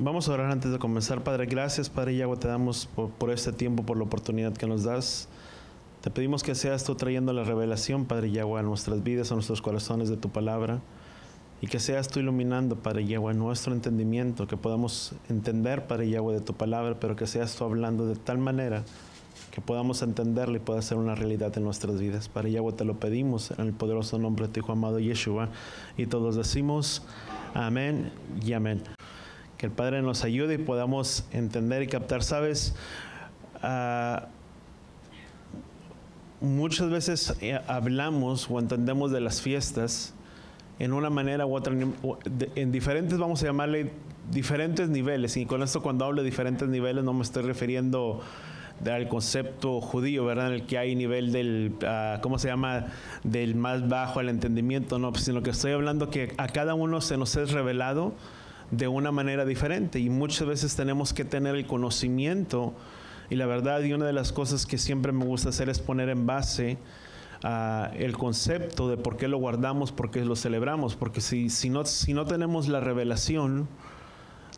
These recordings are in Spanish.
Vamos a orar antes de comenzar. Padre, gracias, Padre Yahweh, te damos por este tiempo, por la oportunidad que nos das. Te pedimos que seas tú trayendo la revelación, Padre Yahweh, a nuestras vidas, a nuestros corazones de tu palabra. Y que seas tú iluminando, Padre Yahweh, nuestro entendimiento, que podamos entender, Padre Yahweh, de tu palabra, pero que seas tú hablando de tal manera que podamos entenderla y pueda ser una realidad en nuestras vidas. Padre Yahweh, te lo pedimos en el poderoso nombre de tu Hijo amado Yeshua. Y todos decimos amén y amén. Que el Padre nos ayude y podamos entender y captar. Sabes, muchas veces hablamos o entendemos de las fiestas en una manera u otra, en diferentes, vamos a llamarle, diferentes niveles. Y con esto, cuando hablo de diferentes niveles, no me estoy refiriendo al concepto judío, ¿verdad? En el que hay nivel del, ¿cómo se llama? Del más bajo al entendimiento, no, sino que estoy hablando que a cada uno se nos es revelado de una manera diferente, y muchas veces tenemos que tener el conocimiento. Y la verdad, y una de las cosas que siempre me gusta hacer es poner en base el concepto de por qué lo guardamos, por qué lo celebramos, porque si no tenemos la revelación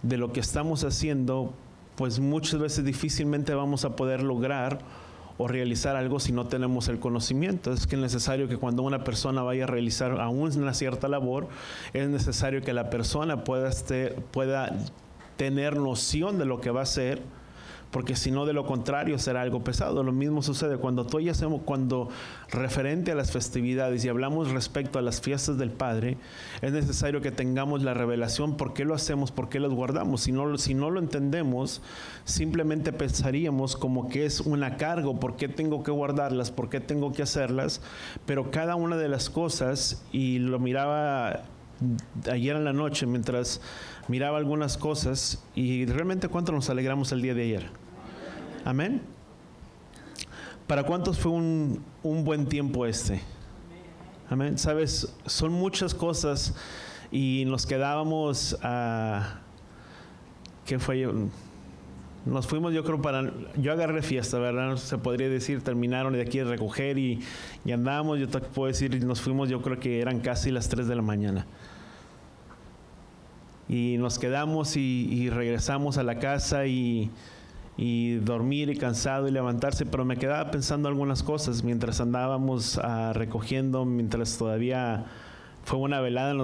de lo que estamos haciendo, pues muchas veces difícilmente vamos a poder lograr o realizar algo si no tenemos el conocimiento. Es que es necesario que cuando una persona vaya a realizar aún una cierta labor, es necesario que la persona pueda tener noción de lo que va a hacer, porque si no, de lo contrario será algo pesado. Lo mismo sucede cuando cuando referente a las festividades y hablamos respecto a las fiestas del Padre, es necesario que tengamos la revelación por qué lo hacemos, por qué los guardamos. Si no lo entendemos, simplemente pensaríamos como que es una carga, por qué tengo que guardarlas, por qué tengo que hacerlas. Pero cada una de las cosas, y lo miraba ayer en la noche mientras miraba algunas cosas, y realmente cuánto nos alegramos el día de ayer. Amén. ¿Para cuántos fue un buen tiempo este? Amén. Sabes, son muchas cosas y nos quedábamos ¿qué fue? Nos fuimos, yo creo, yo agarré fiesta, ¿verdad? Se podría decir, terminaron de aquí a recoger y andábamos, yo te puedo decir, nos fuimos, yo creo que eran casi las 3 de la mañana. Y nos quedamos y regresamos a la casa y dormir y cansado y levantarse, pero me quedaba pensando algunas cosas mientras andábamos recogiendo, mientras todavía fue una velada,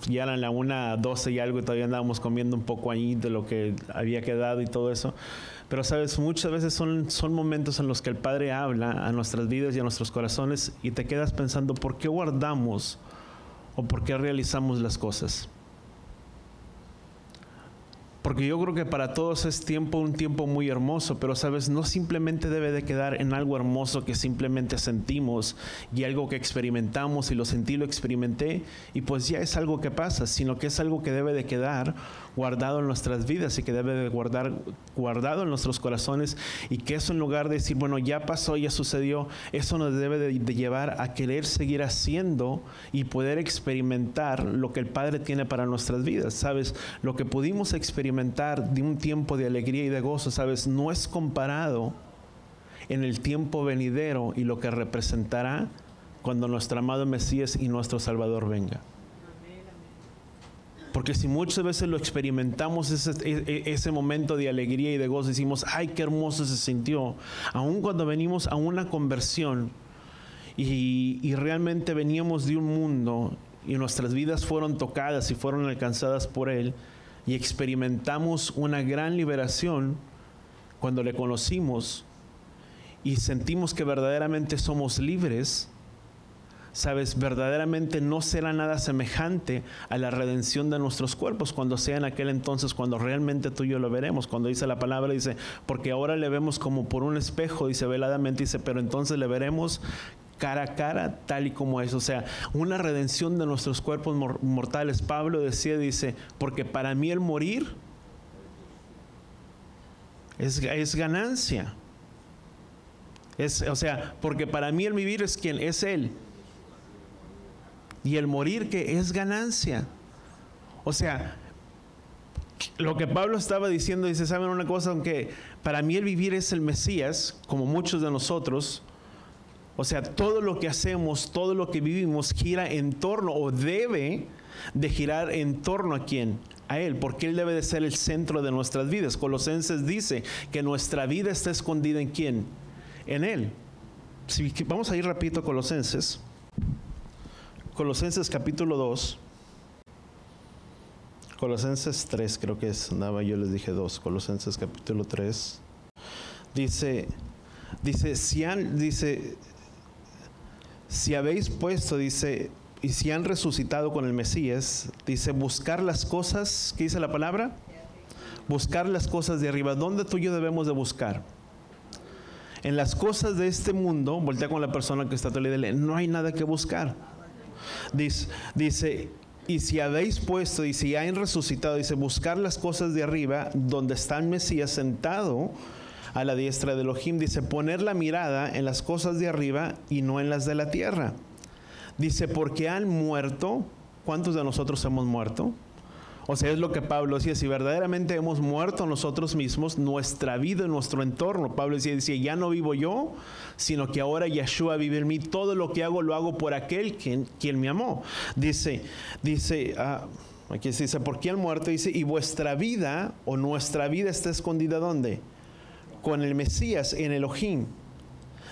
ya eran la 1:12 y algo, y todavía andábamos comiendo un poco ahí de lo que había quedado y todo eso. Pero sabes, muchas veces son momentos en los que el Padre habla a nuestras vidas y a nuestros corazones, y te quedas pensando, ¿por qué guardamos o por qué realizamos las cosas? Porque yo creo que para todos es un tiempo muy hermoso, pero sabes, no simplemente debe de quedar en algo hermoso que simplemente sentimos y algo que experimentamos, y lo sentí, lo experimenté, y pues ya es algo que pasa, sino que es algo que debe de quedar guardado en nuestras vidas y que debe de guardado en nuestros corazones, y que eso, en lugar de decir, bueno, ya pasó, ya sucedió, eso nos debe de llevar a querer seguir haciendo y poder experimentar lo que el Padre tiene para nuestras vidas. Sabes, lo que pudimos experimentar de un tiempo de alegría y de gozo, sabes, no es comparado en el tiempo venidero y lo que representará cuando nuestro amado Mesías y nuestro Salvador venga. Porque si muchas veces lo experimentamos, ese momento de alegría y de gozo, decimos, ay, qué hermoso se sintió, aun cuando venimos a una conversión y realmente veníamos de un mundo y nuestras vidas fueron tocadas y fueron alcanzadas por Él, y experimentamos una gran liberación cuando le conocimos y sentimos que verdaderamente somos libres. Sabes, verdaderamente no será nada semejante a la redención de nuestros cuerpos cuando sea en aquel entonces, cuando realmente tú y yo lo veremos. Cuando dice la palabra, dice, porque ahora le vemos como por un espejo, dice, veladamente, dice, pero entonces le veremos cara a cara, tal y como es. O sea, una redención de nuestros cuerpos mortales. Pablo decía, dice, porque para mí el morir es ganancia. O sea, porque para mí el vivir es quien es Él, y el morir que es ganancia. O sea, lo que Pablo estaba diciendo, dice, ¿saben una cosa? Aunque para mí el vivir es el Mesías, como muchos de nosotros, o sea, todo lo que hacemos, todo lo que vivimos gira en torno, o debe de girar en torno ¿a quién? a Él, porque Él debe de ser el centro de nuestras vidas. Colosenses dice que nuestra vida está escondida ¿en quién? En Él. Si, vamos a ir rapidito a Colosenses. Colosenses capítulo 2. Colosenses 3 creo que es. Nada, yo les dije 2. Colosenses capítulo 3. Dice, si habéis puesto, dice, y si han resucitado con el Mesías, dice, buscar las cosas, ¿qué dice la palabra? Buscar las cosas de arriba. ¿Dónde tú y yo debemos de buscar? En las cosas de este mundo. Voltea con la persona que está a tu lado y dile, no hay nada que buscar. Dice, y si habéis puesto, y si han resucitado, dice, buscar las cosas de arriba, donde está el Mesías sentado a la diestra de Elohim. Dice, poner la mirada en las cosas de arriba y no en las de la tierra. Dice, porque han muerto. ¿Cuántos de nosotros hemos muerto? O sea, es lo que Pablo decía, si verdaderamente hemos muerto nosotros mismos, nuestra vida, nuestro entorno. Pablo decía, ya no vivo yo, sino que ahora Yeshua vive en mí. Todo lo que hago, lo hago por aquel quien me amó. Dice, aquí se dice, ¿por qué han muerto? Dice, y vuestra vida, o nuestra vida está escondida, ¿dónde? Con el Mesías, en Elohim.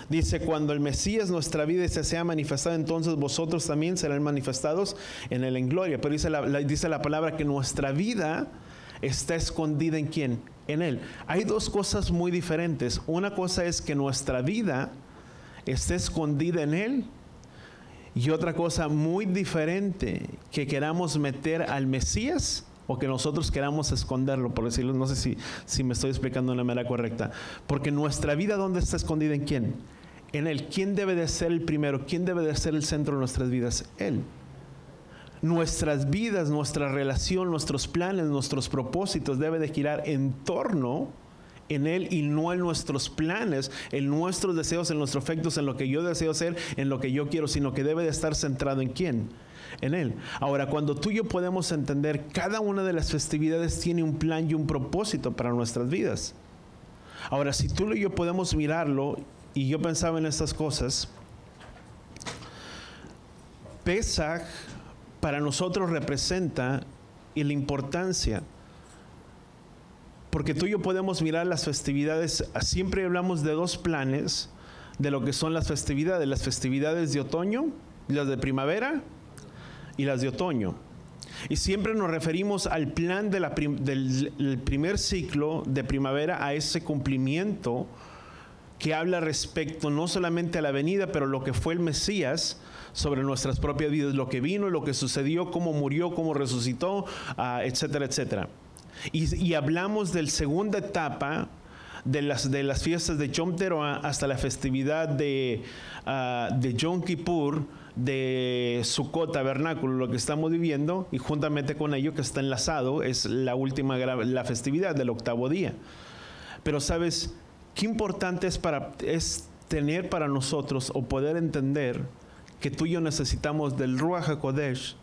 Dice, cuando el Mesías, nuestra vida, se sea manifestado, entonces vosotros también serán manifestados en él en gloria. Pero dice la palabra que nuestra vida está escondida ¿en quién? En Él. Hay dos cosas muy diferentes. Una cosa es que nuestra vida esté escondida en Él. Y otra cosa muy diferente, que queramos meter al Mesías o que nosotros queramos esconderlo, por decirlo. No sé si me estoy explicando de una manera correcta. Porque nuestra vida, ¿dónde está escondida? ¿En quién? En Él. ¿Quién debe de ser el primero? ¿Quién debe de ser el centro de nuestras vidas? Él. Nuestras vidas, nuestra relación, nuestros planes, nuestros propósitos debe de girar en torno en Él y no en nuestros planes, en nuestros deseos, en nuestros efectos, en lo que yo deseo ser, en lo que yo quiero, sino que debe de estar centrado ¿en quién? En Él. Ahora, cuando tú y yo podemos entender, cada una de las festividades tiene un plan y un propósito para nuestras vidas. Ahora, si tú y yo podemos mirarlo, y yo pensaba en estas cosas, Pesaj para nosotros representa y la importancia, porque tú y yo podemos mirar las festividades. Siempre hablamos de dos planes de lo que son las festividades de otoño, las de primavera y las de otoño. Y siempre nos referimos al plan del primer ciclo de primavera, a ese cumplimiento que habla respecto no solamente a la venida, pero lo que fue el Mesías sobre nuestras propias vidas, lo que vino, lo que sucedió, cómo murió, cómo resucitó, etcétera, etcétera. Y hablamos de la segunda etapa de las fiestas de Yom Teruah hasta la festividad de Yom Kippur, de Sukkot, tabernáculo, lo que estamos viviendo, y juntamente con ello que está enlazado es la última la festividad del octavo día. Pero sabes, qué importante es tener para nosotros o poder entender que tú y yo necesitamos del Ruach HaKodesh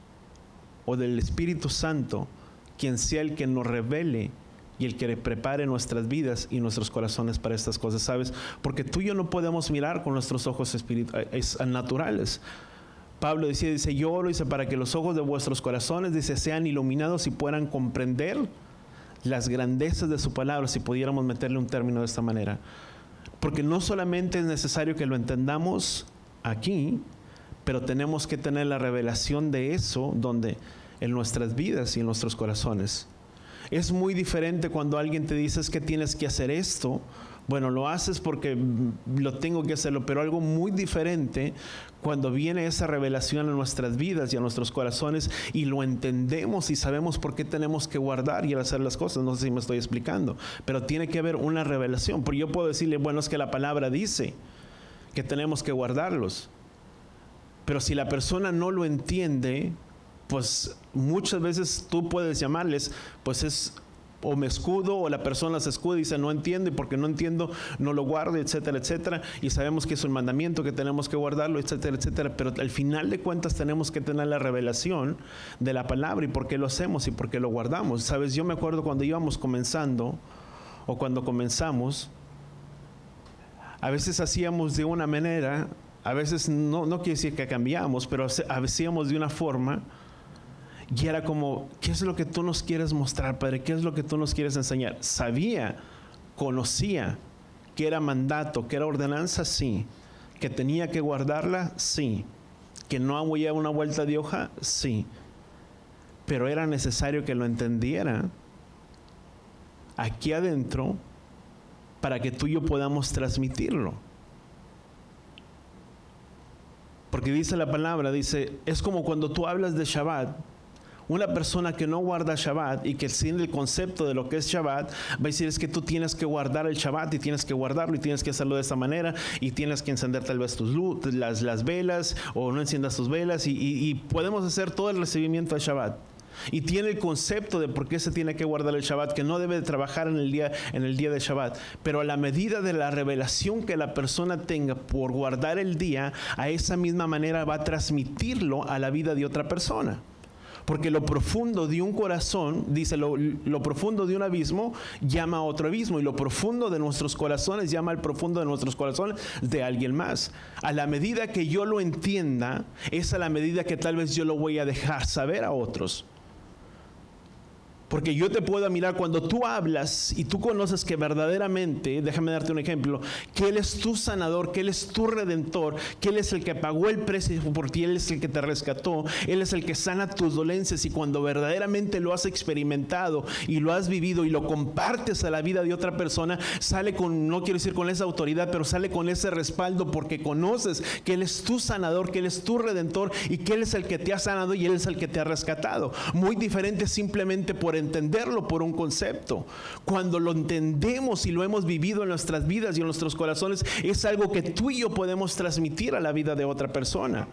o del Espíritu Santo, quien sea el que nos revele y el que prepare nuestras vidas y nuestros corazones para estas cosas, ¿sabes? Porque tú y yo no podemos mirar con nuestros ojos naturales. Pablo dice, yo oro, dice, para que los ojos de vuestros corazones, dice, sean iluminados y puedan comprender las grandezas de su palabra, si pudiéramos meterle un término de esta manera. Porque no solamente es necesario que lo entendamos aquí, pero tenemos que tener la revelación de eso donde en nuestras vidas y en nuestros corazones. Es muy diferente cuando alguien te dice es que tienes que hacer esto. Bueno, lo haces porque lo tengo que hacerlo, pero algo muy diferente cuando viene esa revelación en nuestras vidas y a nuestros corazones y lo entendemos y sabemos por qué tenemos que guardar y hacer las cosas. No sé si me estoy explicando, pero tiene que haber una revelación. Porque yo puedo decirle, bueno, es que la palabra dice que tenemos que guardarlos. Pero si la persona no lo entiende, pues muchas veces tú puedes llamarles, pues es o me escudo, o la persona se escuda y dice no entiendo, y porque no entiendo no lo guardo, etcétera, etcétera, y sabemos que es un mandamiento que tenemos que guardarlo, etcétera, etcétera, pero al final de cuentas tenemos que tener la revelación de la palabra y por qué lo hacemos y por qué lo guardamos. Sabes, yo me acuerdo cuando íbamos comenzando o cuando comenzamos, a veces hacíamos de una manera, a veces no quiere decir que cambiamos, pero hacíamos de una forma. Y era como, ¿qué es lo que tú nos quieres mostrar, Padre? ¿Qué es lo que tú nos quieres enseñar? Sabía, conocía que era mandato, que era ordenanza, sí. Que tenía que guardarla, sí. Que no había una vuelta de hoja, sí. Pero era necesario que lo entendiera aquí adentro para que tú y yo podamos transmitirlo. Porque dice la palabra, dice, es como cuando tú hablas de Shabbat. Una persona que no guarda Shabbat y que tiene el concepto de lo que es Shabbat, va a decir, es que tú tienes que guardar el Shabbat y tienes que guardarlo y tienes que hacerlo de esta manera y tienes que encender tal vez las velas o no enciendas tus velas y podemos hacer todo el recibimiento de Shabbat. Y tiene el concepto de por qué se tiene que guardar el Shabbat, que no debe de trabajar en el día de Shabbat. Pero a la medida de la revelación que la persona tenga por guardar el día, a esa misma manera va a transmitirlo a la vida de otra persona. Porque lo profundo de un corazón, dice, lo profundo de un abismo llama a otro abismo. Y lo profundo de nuestros corazones llama al profundo de nuestros corazones de alguien más. A la medida que yo lo entienda, es a la medida que tal vez yo lo voy a dejar saber a otros. Porque yo te puedo mirar cuando tú hablas y tú conoces que verdaderamente, déjame darte un ejemplo, que Él es tu sanador, que Él es tu redentor, que Él es el que pagó el precio por ti, Él es el que te rescató, Él es el que sana tus dolencias, y cuando verdaderamente lo has experimentado y lo has vivido y lo compartes a la vida de otra persona, sale con, no quiero decir con esa autoridad, pero sale con ese respaldo porque conoces que Él es tu sanador, que Él es tu redentor y que Él es el que te ha sanado y Él es el que te ha rescatado. Muy diferente simplemente por entenderlo por un concepto. Cuando lo entendemos y lo hemos vivido en nuestras vidas y en nuestros corazones, es algo que tú y yo podemos transmitir a la vida de otra persona.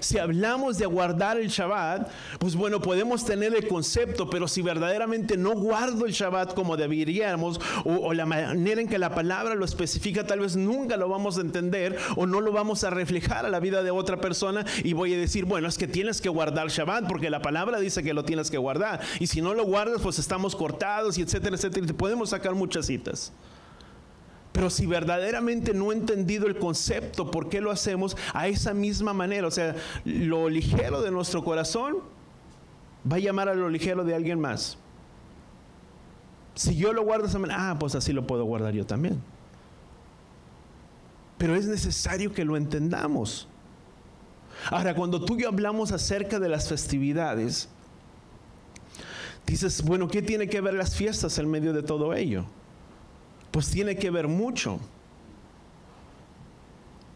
Si hablamos de guardar el Shabbat, pues bueno, podemos tener el concepto, pero si verdaderamente no guardo el Shabbat como deberíamos, o la manera en que la palabra lo especifica, tal vez nunca lo vamos a entender o no lo vamos a reflejar a la vida de otra persona, y voy a decir, bueno, es que tienes que guardar Shabbat porque la palabra dice que lo tienes que guardar, y si no lo guardas, pues estamos cortados, y etcétera, etcétera, y podemos sacar muchas citas. Pero si verdaderamente no he entendido el concepto, ¿por qué lo hacemos a esa misma manera? O sea, lo ligero de nuestro corazón va a llamar a lo ligero de alguien más. Si yo lo guardo de esa manera, pues así lo puedo guardar yo también. Pero es necesario que lo entendamos. Ahora, cuando tú y yo hablamos acerca de las festividades, dices, bueno, ¿qué tiene que ver las fiestas en medio de todo ello? Pues tiene que ver mucho.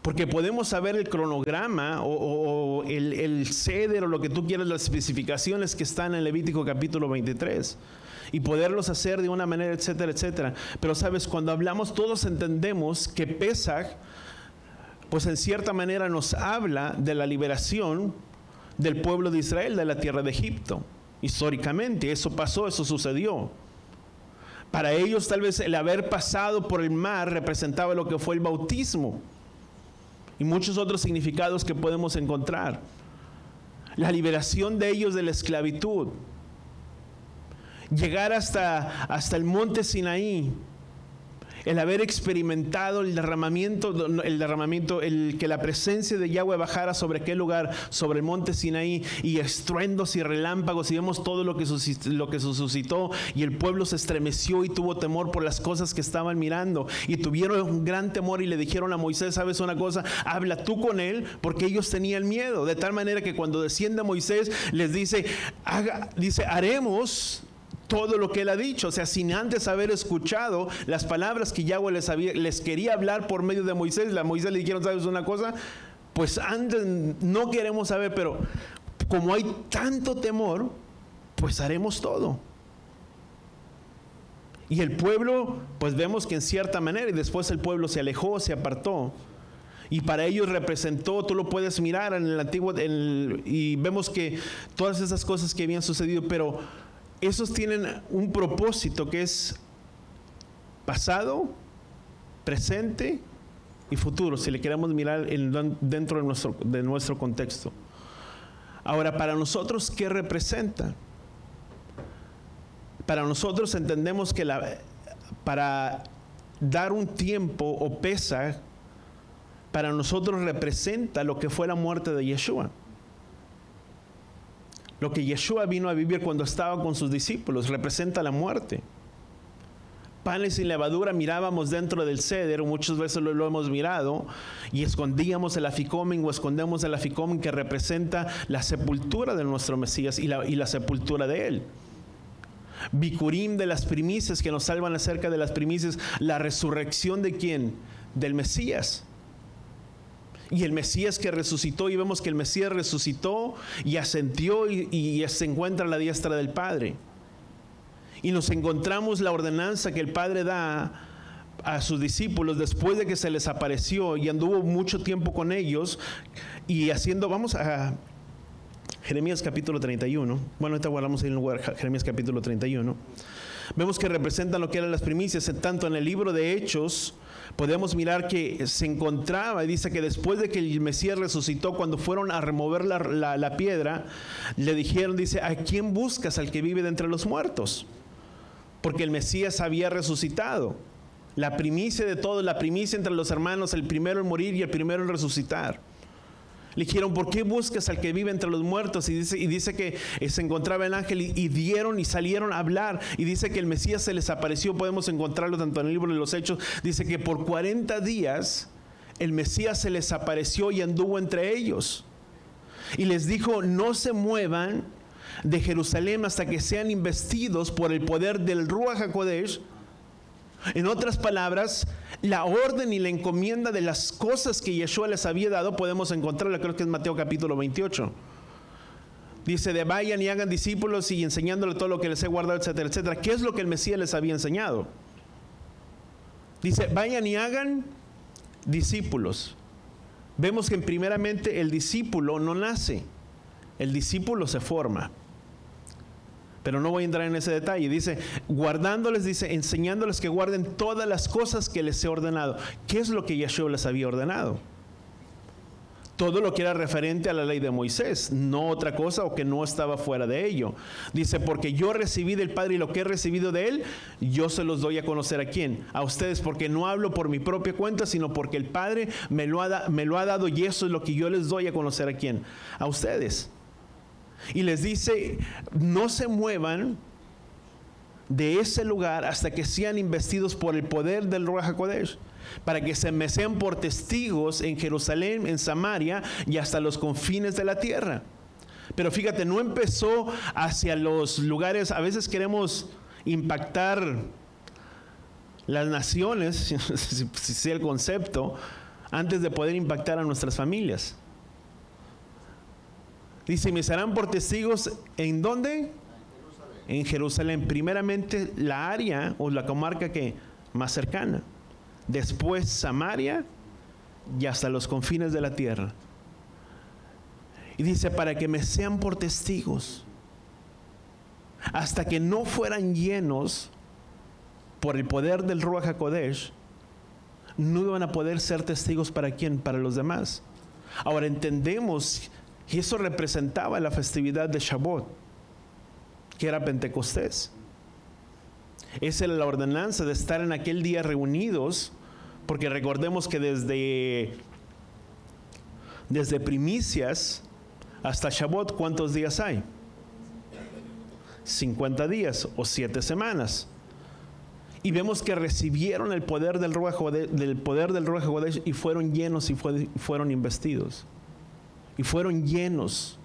Porque podemos saber el cronograma o el ceder o lo que tú quieras, las especificaciones que están en Levítico capítulo 23. Y poderlos hacer de una manera, etcétera, etcétera. Pero sabes, cuando hablamos todos entendemos que Pesaj, pues en cierta manera nos habla de la liberación del pueblo de Israel de la tierra de Egipto. Históricamente, eso pasó, eso sucedió. Para ellos tal vez el haber pasado por el mar representaba lo que fue el bautismo y muchos otros significados que podemos encontrar. La liberación de ellos de la esclavitud. Llegar hasta el monte Sinaí. El haber experimentado el que la presencia de Yahweh bajara sobre aquel lugar, sobre el monte Sinaí, y estruendos y relámpagos, y vemos todo lo que suscitó, y el pueblo se estremeció y tuvo temor por las cosas que estaban mirando, y tuvieron un gran temor y le dijeron a Moisés, ¿sabes una cosa? Habla tú con él, porque ellos tenían miedo, de tal manera que cuando desciende Moisés les dice, haremos todo lo que él ha dicho, o sea, sin antes haber escuchado las palabras que Yahweh les quería hablar por medio de Moisés. A Moisés le dijeron, ¿sabes una cosa? Pues antes no queremos saber, pero como hay tanto temor, pues haremos todo. Y el pueblo, pues vemos que en cierta manera, y después el pueblo se alejó, se apartó. Y para ellos representó, tú lo puedes mirar en el antiguo, y vemos que todas esas cosas que habían sucedido, pero esos tienen un propósito que es pasado, presente y futuro, si le queremos mirar dentro de nuestro contexto. Ahora, para nosotros, ¿qué representa? Para nosotros entendemos que para dar un tiempo o Pesaj, para nosotros representa lo que fue la muerte de Yeshua. Lo que Yeshua vino a vivir cuando estaba con sus discípulos representa la muerte. Panes sin levadura mirábamos dentro del ceder, muchas veces lo hemos mirado, y escondíamos el aficomen o escondemos el aficomen que representa la sepultura de nuestro Mesías y la sepultura de Él. Bikurim de las primicias que nos salvan acerca de las primicias, la resurrección de ¿quién? Del Mesías. Y el Mesías que resucitó, y vemos que el Mesías resucitó y ascendió y se encuentra a la diestra del Padre. Y nos encontramos la ordenanza que el Padre da a sus discípulos después de que se les apareció y anduvo mucho tiempo con ellos y haciendo, vamos a Jeremías capítulo 31. Bueno, ahorita guardamos ahí en lugar Jeremías capítulo 31. Vemos que representan lo que eran las primicias. Tanto en el libro de Hechos podemos mirar que se encontraba, y dice que después de que el Mesías resucitó, cuando fueron a remover la piedra, le dijeron, dice, ¿a quién buscas? Al que vive de entre los muertos. Porque el Mesías había resucitado. La primicia de todos, la primicia entre los hermanos, el primero en morir y el primero en resucitar. Le dijeron, ¿por qué buscas al que vive entre los muertos? Y dice que se encontraba el ángel y dieron y salieron a hablar. Y dice que el Mesías se les apareció. Podemos encontrarlo tanto en el libro de los Hechos. Dice que por 40 días el Mesías se les apareció y anduvo entre ellos. Y les dijo, no se muevan de Jerusalén hasta que sean investidos por el poder del Ruach HaKodesh. En otras palabras, la orden y la encomienda de las cosas que Yeshua les había dado podemos encontrarla, creo que es Mateo capítulo 28. Dice, de vayan y hagan discípulos y enseñándole todo lo que les he guardado, etcétera, etcétera. ¿Qué es lo que el Mesías les había enseñado? Dice, vayan y hagan discípulos. Vemos que primeramente el discípulo no nace, el discípulo se forma. Pero no voy a entrar en ese detalle. Dice, guardándoles, dice, enseñándoles que guarden todas las cosas que les he ordenado. ¿Qué es lo que Yeshua les había ordenado? Todo lo que era referente a la ley de Moisés, no otra cosa o que no estaba fuera de ello. Dice, porque yo recibí del Padre y lo que he recibido de Él, yo se los doy a conocer. ¿A quién? A ustedes, porque no hablo por mi propia cuenta, sino porque el Padre me lo ha dado, y eso es lo que yo les doy a conocer. ¿A quién? A ustedes. Y les dice, no se muevan de ese lugar hasta que sean investidos por el poder del Ruach HaKodesh, para que se me sean por testigos en Jerusalén, en Samaria y hasta los confines de la tierra. Pero fíjate, no empezó hacia los lugares. A veces queremos impactar las naciones, si sea el concepto, antes de poder impactar a nuestras familias. Dice, me serán por testigos, ¿en dónde? En Jerusalén. Primeramente la área o la comarca que más cercana. Después Samaria y hasta los confines de la tierra. Y dice, para que me sean por testigos. Hasta que no fueran llenos por el poder del Ruach HaKodesh, no iban a poder ser testigos. ¿Para quién? Para los demás. Ahora entendemos que eso representaba la festividad de Shavuot, que era Pentecostés. Esa era la ordenanza de estar en aquel día reunidos, porque recordemos que desde primicias hasta Shavuot, ¿cuántos días hay? 50 días o 7 semanas. Y vemos que recibieron el poder del Ruach HaKodesh y fueron llenos y fueron investidos. Y fueron llenos.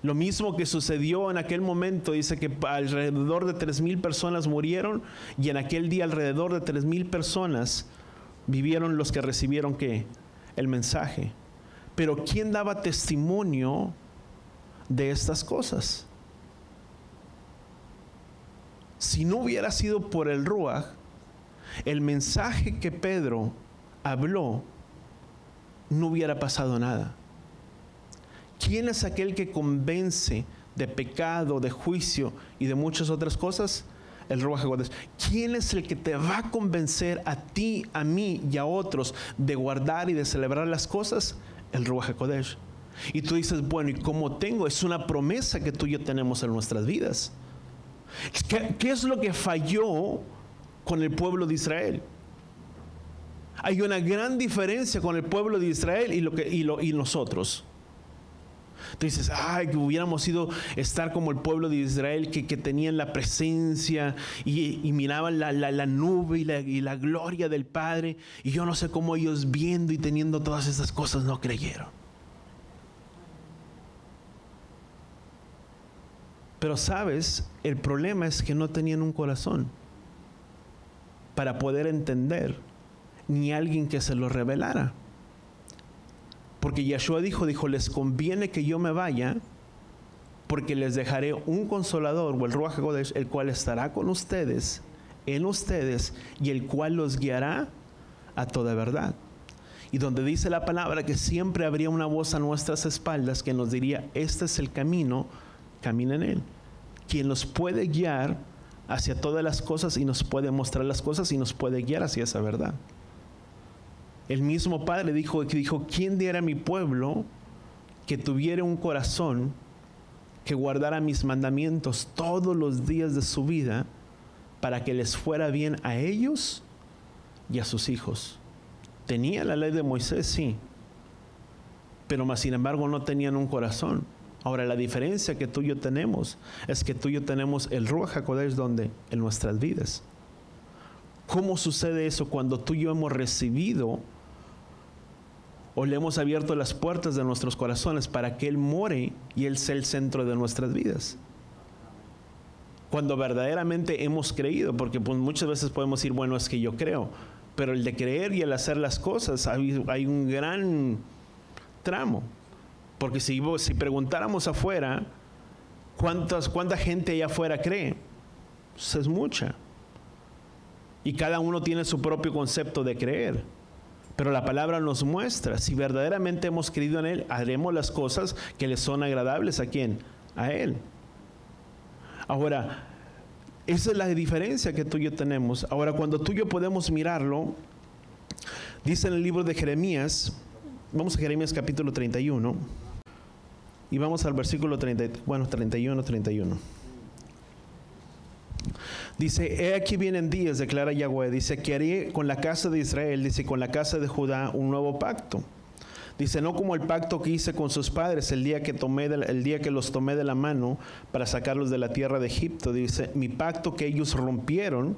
Lo mismo que sucedió en aquel momento, dice que alrededor de 3,000 personas murieron, y en aquel día alrededor de 3,000 personas vivieron los que recibieron ¿qué? El mensaje. Pero ¿quién daba testimonio de estas cosas? Si no hubiera sido por el Ruach, el mensaje que Pedro habló, no hubiera pasado nada. ¿Quién es aquel que convence de pecado, de juicio y de muchas otras cosas? El Ruach HaKodesh. ¿Quién es el que te va a convencer a ti, a mí y a otros de guardar y de celebrar las cosas? El Ruach HaKodesh. Y tú dices, bueno, ¿y cómo tengo? Es una promesa que tú y yo tenemos en nuestras vidas. ¿Qué es lo que falló con el pueblo de Israel? Hay una gran diferencia con el pueblo de Israel y nosotros. Tú dices, ay, que hubiéramos ido estar como el pueblo de Israel que tenían la presencia y miraban la nube y la gloria del Padre. Y yo no sé cómo ellos viendo y teniendo todas esas cosas no creyeron. Pero sabes, el problema es que no tenían un corazón para poder entender, ni alguien que se lo revelara. Porque Yeshua dijo, les conviene que yo me vaya, porque les dejaré un consolador, o el Ruach HaKodesh, el cual estará con ustedes, en ustedes, y el cual los guiará a toda verdad. Y donde dice la palabra que siempre habría una voz a nuestras espaldas que nos diría, este es el camino, camina en él. Quien nos puede guiar hacia todas las cosas y nos puede mostrar las cosas y nos puede guiar hacia esa verdad. El mismo Padre dijo, ¿quién diera a mi pueblo que tuviera un corazón que guardara mis mandamientos todos los días de su vida para que les fuera bien a ellos y a sus hijos? Tenía la ley de Moisés, sí, pero más sin embargo no tenían un corazón. Ahora, la diferencia que tú y yo tenemos es que tú y yo tenemos el Ruach HaKodesh donde en nuestras vidas. ¿Cómo sucede eso cuando tú y yo hemos recibido o le hemos abierto las puertas de nuestros corazones para que Él more y Él sea el centro de nuestras vidas? Cuando verdaderamente hemos creído, porque pues muchas veces podemos decir, bueno, es que yo creo, pero el de creer y el hacer las cosas, hay un gran tramo. Porque si preguntáramos afuera, ¿cuánta gente allá afuera cree? Pues es mucha. Y cada uno tiene su propio concepto de creer. Pero la palabra nos muestra, si verdaderamente hemos creído en Él, haremos las cosas que le son agradables ¿a quién? A Él. Ahora, esa es la diferencia que tú y yo tenemos. Ahora, cuando tú y yo podemos mirarlo, dice en el libro de Jeremías, vamos a Jeremías capítulo 31, y vamos al versículo 31. Dice, he aquí vienen días, declara Yahweh, dice, que haré con la casa de Israel, dice, con la casa de Judá, un nuevo pacto. Dice, no como el pacto que hice con sus padres el día que los tomé de la mano para sacarlos de la tierra de Egipto. Dice, mi pacto que ellos rompieron,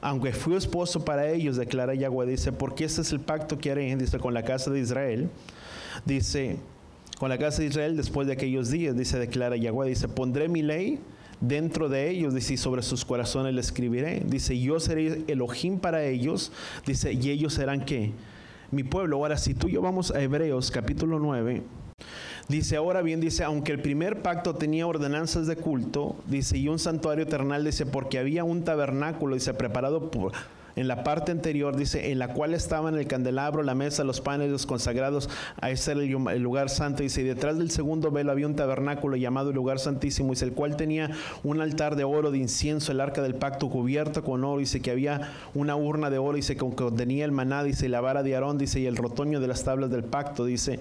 aunque fui esposo para ellos, declara Yahweh. Dice, porque este es el pacto que haré, dice, con la casa de Israel. Dice, con la casa de Israel después de aquellos días, dice, declara Yahweh. Dice, pondré mi ley dentro de ellos, dice, y sobre sus corazones le escribiré. Dice, yo seré Elohim para ellos, dice, y ellos serán ¿qué? Mi pueblo. Ahora, si tú y yo vamos a Hebreos capítulo 9, dice, ahora bien, dice, aunque el primer pacto tenía ordenanzas de culto, dice, y un santuario eternal, dice, porque había un tabernáculo, dice, preparado en la parte anterior, dice, en la cual estaban el candelabro, la mesa, los panes, los consagrados, a ese era el lugar santo, dice, y detrás del segundo velo había un tabernáculo llamado el lugar santísimo, dice, el cual tenía un altar de oro de incienso, el arca del pacto cubierta con oro, dice, que había una urna de oro, dice, que contenía el maná, dice, y la vara de Aarón, dice, y el rotoño de las tablas del pacto, dice,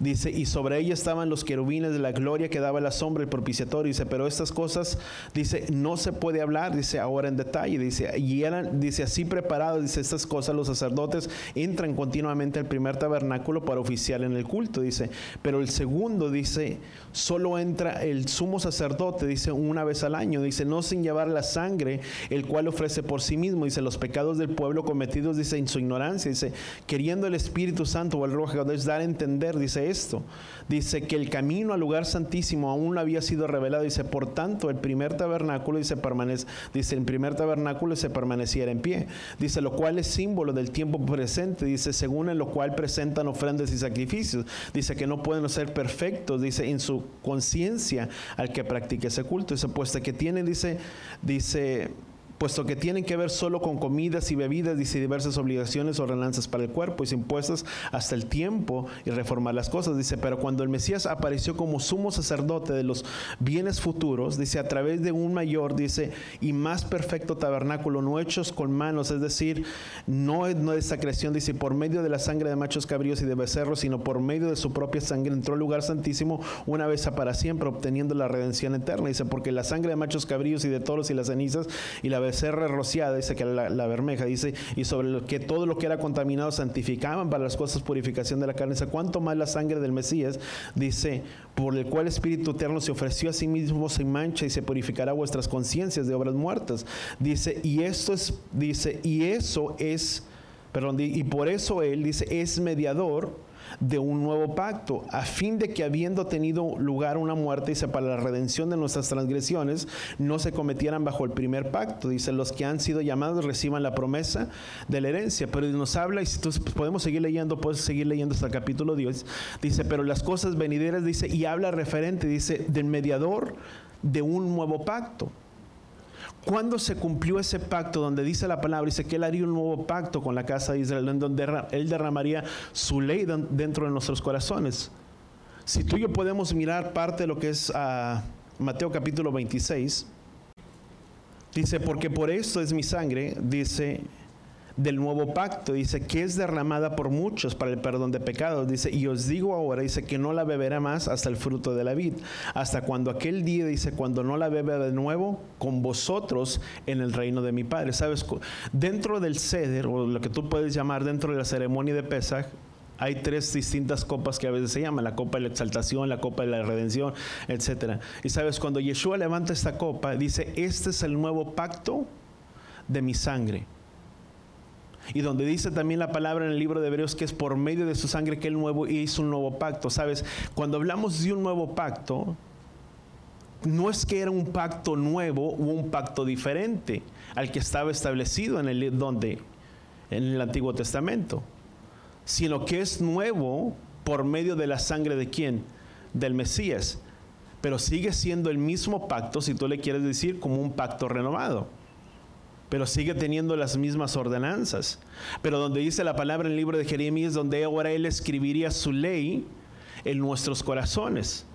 y sobre ella estaban los querubines de la gloria que daba la sombra, el propiciatorio, dice, pero estas cosas, dice, no se puede hablar, dice, ahora en detalle, dice, y eran, dice, así preparados, dice, estas cosas los sacerdotes entran continuamente al primer tabernáculo para oficiar en el culto, dice, pero el segundo, dice, solo entra el sumo sacerdote, dice, una vez al año, dice, no sin llevar la sangre, el cual ofrece por sí mismo, dice, los pecados del pueblo cometidos, dice, en su ignorancia, dice, queriendo el Espíritu Santo o el Ruach HaKodesh dar a entender, dice esto, dice, que el camino al lugar santísimo aún no había sido revelado, dice, por tanto, el primer tabernáculo, dice, el primer tabernáculo se permaneciera en pie, dice, lo cual es símbolo del tiempo presente, dice, según en lo cual presentan ofrendas y sacrificios, dice que no pueden ser perfectos, dice, en su conciencia al que practique ese culto, dice, puesto que tienen, puesto que tienen que ver solo con comidas y bebidas, dice, diversas obligaciones o ordenanzas para el cuerpo, y impuestas hasta el tiempo y reformar las cosas, dice, pero cuando el Mesías apareció como sumo sacerdote de los bienes futuros, dice, a través de un mayor, dice, y más perfecto tabernáculo, no hechos con manos, es decir, no de esta creación, dice, por medio de la sangre de machos cabríos y de becerros, sino por medio de su propia sangre, entró al lugar santísimo una vez para siempre, obteniendo la redención eterna, dice, porque la sangre de machos cabríos y de toros y las cenizas y la de ser rociada, dice que la bermeja, dice, y sobre lo que todo lo que era contaminado santificaban para las cosas purificación de la carne. Dice, cuánto más la sangre del Mesías, dice, por el cual el Espíritu Eterno se ofreció a sí mismo sin mancha y se purificará vuestras conciencias de obras muertas. Dice, y por eso Él, dice, es mediador de un nuevo pacto, a fin de que habiendo tenido lugar una muerte, dice, para la redención de nuestras transgresiones, no se cometieran bajo el primer pacto. Dice, los que han sido llamados reciban la promesa de la herencia. Pero nos habla, y si tú, podemos seguir leyendo, puedes seguir leyendo hasta el capítulo 10, dice, pero las cosas venideras, dice, y habla referente, dice, del mediador de un nuevo pacto. ¿Cuándo se cumplió ese pacto donde dice la palabra? Dice que Él haría un nuevo pacto con la casa de Israel, en donde Él derramaría su ley dentro de nuestros corazones. Si tú y yo podemos mirar parte de lo que es Mateo capítulo 26, dice, porque por esto es mi sangre, dice, del nuevo pacto, dice, que es derramada por muchos para el perdón de pecados, dice, y os digo ahora, dice, que no la beberá más hasta el fruto de la vid, hasta cuando aquel día, dice, cuando no la beba de nuevo con vosotros en el reino de mi Padre. Sabes, dentro del ceder, o lo que tú puedes llamar dentro de la ceremonia de Pesaj, hay 3 distintas copas que a veces se llaman, la copa de la exaltación, la copa de la redención, etc. Y sabes, cuando Yeshua levanta esta copa, dice, este es el nuevo pacto de mi sangre. Y donde dice también la palabra en el libro de Hebreos que es por medio de su sangre que Él hizo un nuevo pacto. ¿Sabes? Cuando hablamos de un nuevo pacto, no es que era un pacto nuevo o un pacto diferente al que estaba establecido en el Antiguo Testamento, sino que es nuevo por medio de la sangre de ¿quién? Del Mesías. Pero sigue siendo el mismo pacto, si tú le quieres decir, como un pacto renovado. Pero sigue teniendo las mismas ordenanzas. Pero donde dice la palabra en el libro de Jeremías, donde ahora Él escribiría su ley en nuestros corazones.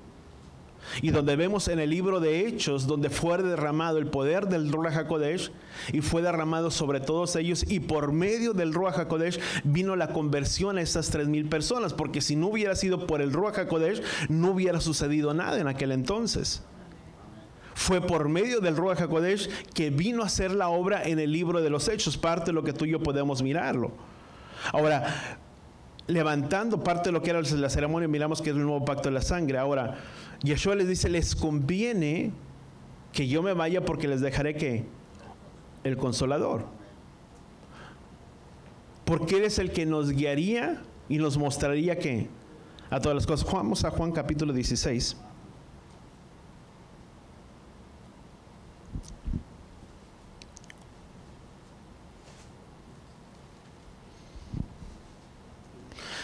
Y donde vemos en el libro de Hechos, donde fue derramado el poder del Ruach HaKodesh, y fue derramado sobre todos ellos, y por medio del Ruach HaKodesh vino la conversión a estas 3,000 personas, porque si no hubiera sido por el Ruach HaKodesh, no hubiera sucedido nada en aquel entonces. Fue por medio del Ruach HaKodesh que vino a hacer la obra en el libro de los Hechos, parte de lo que tú y yo podemos mirarlo. Ahora, levantando parte de lo que era la ceremonia, miramos que es el nuevo pacto de la sangre. Ahora, Yeshua les dice, les conviene que yo me vaya porque les dejaré ¿qué? El Consolador. Porque Él es el que nos guiaría y nos mostraría ¿qué? A todas las cosas. Vamos a Juan capítulo 16.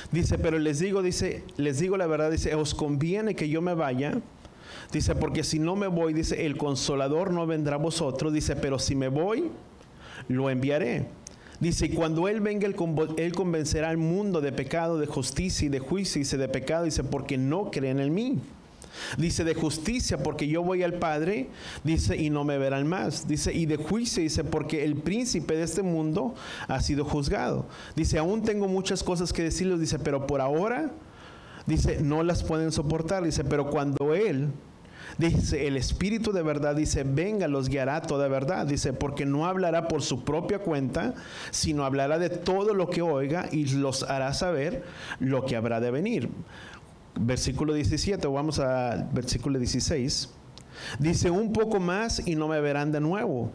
Dice, pero les digo la verdad, dice, os conviene que yo me vaya, dice, porque si no me voy, dice, el Consolador no vendrá a vosotros, dice, pero si me voy, lo enviaré. Dice, y cuando Él venga, Él convencerá al mundo de pecado, de justicia y de juicio, dice, de pecado, dice, porque no creen en mí. Dice, de justicia, porque yo voy al Padre, dice, y no me verán más. Dice, y de juicio, dice, porque el príncipe de este mundo ha sido juzgado. Dice, aún tengo muchas cosas que decirles, dice, pero por ahora, dice, no las pueden soportar. Dice, pero cuando Él, dice, el Espíritu de verdad, dice, venga, los guiará a toda verdad. Dice, porque no hablará por su propia cuenta, sino hablará de todo lo que oiga y los hará saber lo que habrá de venir. Versículo 17, vamos al versículo 16. Dice, un poco más y no me verán de nuevo.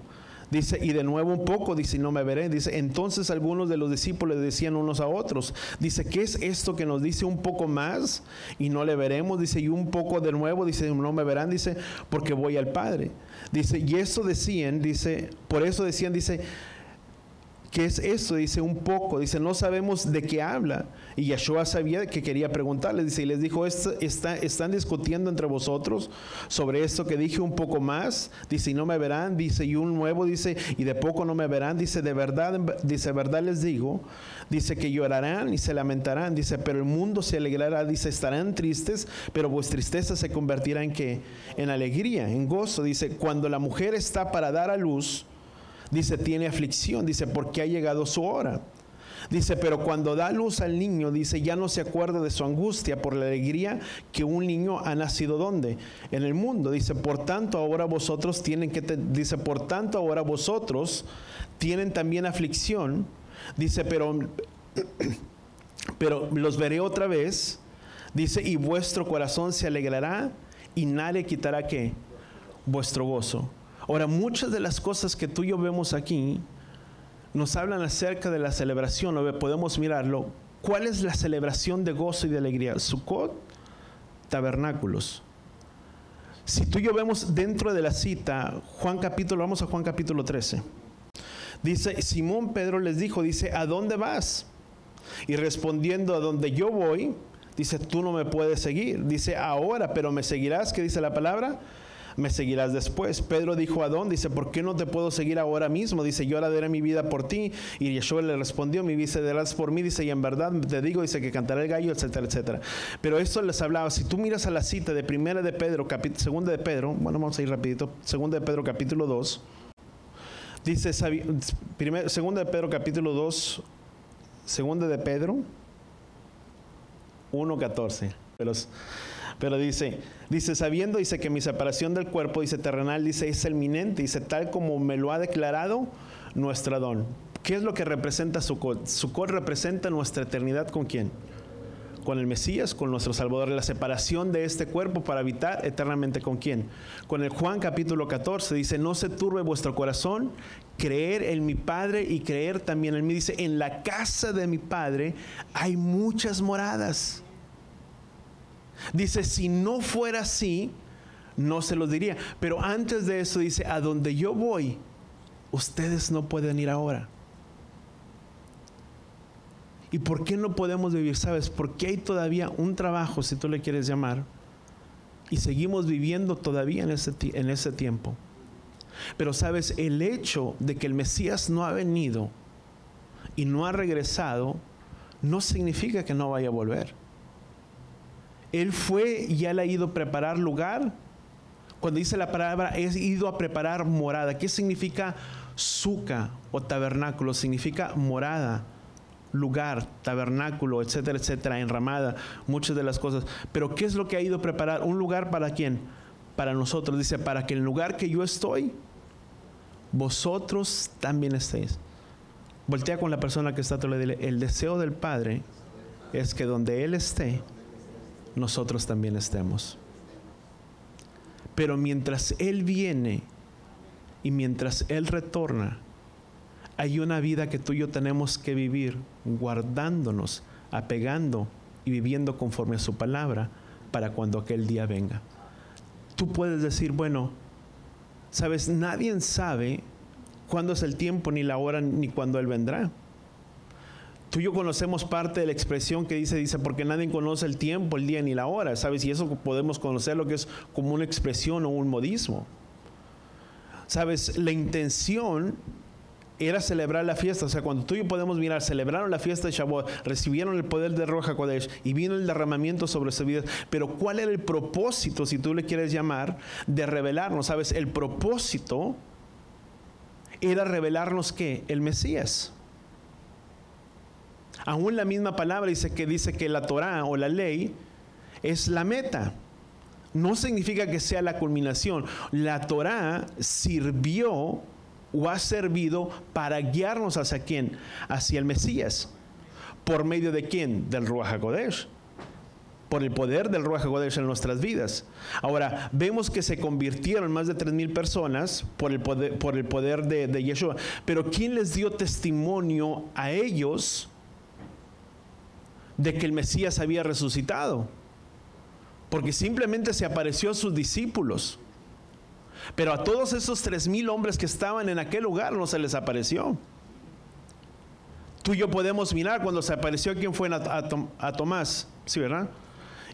Dice, y de nuevo un poco, dice, y no me veré. Dice, entonces algunos de los discípulos decían unos a otros, dice, ¿qué es esto que nos dice un poco más y no le veremos? Dice, y un poco de nuevo, dice, no me verán, dice, porque voy al Padre. Dice, y eso decían, dice, por eso decían, dice, ¿qué es esto? Dice, un poco. Dice, no sabemos de qué habla. Y Yeshua sabía que quería preguntarles. Dice, y les dijo, ¿están discutiendo entre vosotros sobre esto que dije un poco más? Dice, y no me verán. Dice, y un nuevo, dice, y de poco no me verán. Dice, de verdad les digo. Dice, que llorarán y se lamentarán. Dice, pero el mundo se alegrará. Dice, estarán tristes, pero vuestra tristeza se convertirá en ¿qué? En alegría, en gozo. Dice, cuando la mujer está para dar a luz, dice, tiene aflicción, dice, porque ha llegado su hora. Dice, pero cuando da luz al niño, dice, ya no se acuerda de su angustia por la alegría que un niño ha nacido ¿dónde? En el mundo. Dice, por tanto ahora vosotros tienen también aflicción. Dice, pero los veré otra vez. Dice, y vuestro corazón se alegrará y nadie quitará ¿qué? Vuestro gozo. Ahora, muchas de las cosas que tú y yo vemos aquí nos hablan acerca de la celebración. Podemos mirarlo. ¿Cuál es la celebración de gozo y de alegría? Sukkot, tabernáculos. Si tú y yo vemos dentro de la cita, vamos a Juan capítulo 13. Dice, Simón Pedro les dijo, dice, ¿a dónde vas? Y respondiendo, a donde yo voy, dice, tú no me puedes seguir. Dice, ahora, pero me seguirás. ¿Qué dice la palabra? Me seguirás después. Pedro dijo, ¿a dónde? Dice, ¿por qué no te puedo seguir ahora mismo? Dice, yo ahora daré mi vida por ti. Y Yeshua le respondió, mi vida darás por mí. Dice, y en verdad te digo, dice, que cantará el gallo, etcétera, etcétera. Pero esto les hablaba, si tú miras a la cita de Primera de Pedro, Segunda de Pedro, bueno, vamos a ir rapidito, Segunda de Pedro capítulo 2, dice, Segunda de Pedro capítulo 2, Segunda de Pedro 1:14, pero dice, sabiendo, dice, que mi separación del cuerpo, dice, terrenal, dice, es inminente, dice, tal como me lo ha declarado nuestro Adón. ¿Qué es lo que representa Sukkot? Sukkot representa nuestra eternidad, ¿con quién? Con el Mesías, con nuestro Salvador. La separación de este cuerpo para habitar eternamente, ¿con quién? Con el Juan capítulo 14, dice, no se turbe vuestro corazón, creer en mi Padre y creer también en mí. Dice, en la casa de mi Padre hay muchas moradas. Dice, si no fuera así, no se los diría. Pero antes de eso dice, a donde yo voy, ustedes no pueden ir ahora. ¿Y por qué no podemos vivir? ¿Sabes? Porque hay todavía un trabajo, si tú le quieres llamar, y seguimos viviendo todavía en ese tiempo. Pero ¿sabes? El hecho de que el Mesías no ha venido y no ha regresado, no significa que no vaya a volver. Él fue y ya le ha ido a preparar lugar. Cuando dice la palabra, es ido a preparar morada. ¿Qué significa suca o tabernáculo? Significa morada, lugar, tabernáculo, etcétera, etcétera, enramada, muchas de las cosas. Pero ¿qué es lo que ha ido a preparar? ¿Un lugar para quién? Para nosotros. Dice, para que en el lugar que yo estoy, vosotros también estéis. Voltea con la persona que está a tu lado y dile, el deseo del Padre es que donde Él esté, nosotros también estemos. Pero mientras Él viene y mientras Él retorna, hay una vida que tú y yo tenemos que vivir guardándonos, apegando y viviendo conforme a su palabra para cuando aquel día venga. Tú puedes decir, bueno, sabes, nadie sabe cuándo es el tiempo, ni la hora, ni cuándo Él vendrá. Tú y yo conocemos parte de la expresión que dice, porque nadie conoce el tiempo, el día ni la hora, ¿sabes? Y eso podemos conocer lo que es como una expresión o un modismo. ¿Sabes? La intención era celebrar la fiesta. O sea, cuando tú y yo podemos mirar, celebraron la fiesta de Shavuot, recibieron el poder de Ruach HaKodesh y vino el derramamiento sobre su vida. Pero ¿cuál era el propósito, si tú le quieres llamar, de revelarnos? ¿Sabes? El propósito era revelarnos ¿qué? El Mesías. Aún la misma palabra dice que la Torá o la ley es la meta. No significa que sea la culminación. La Torá sirvió o ha servido para guiarnos hacia quién, hacia el Mesías. ¿Por medio de quién? Del Ruach HaKodesh. Por el poder del Ruach HaKodesh en nuestras vidas. Ahora, vemos que se convirtieron más de 3,000 personas por el poder de Yeshua. Pero ¿quién les dio testimonio a ellos de que el Mesías había resucitado? Porque simplemente se apareció a sus discípulos. Pero a todos esos 3,000 hombres que estaban en aquel lugar no se les apareció. Tú y yo podemos mirar cuando se apareció, ¿quién fue? A Tomás, ¿sí, verdad?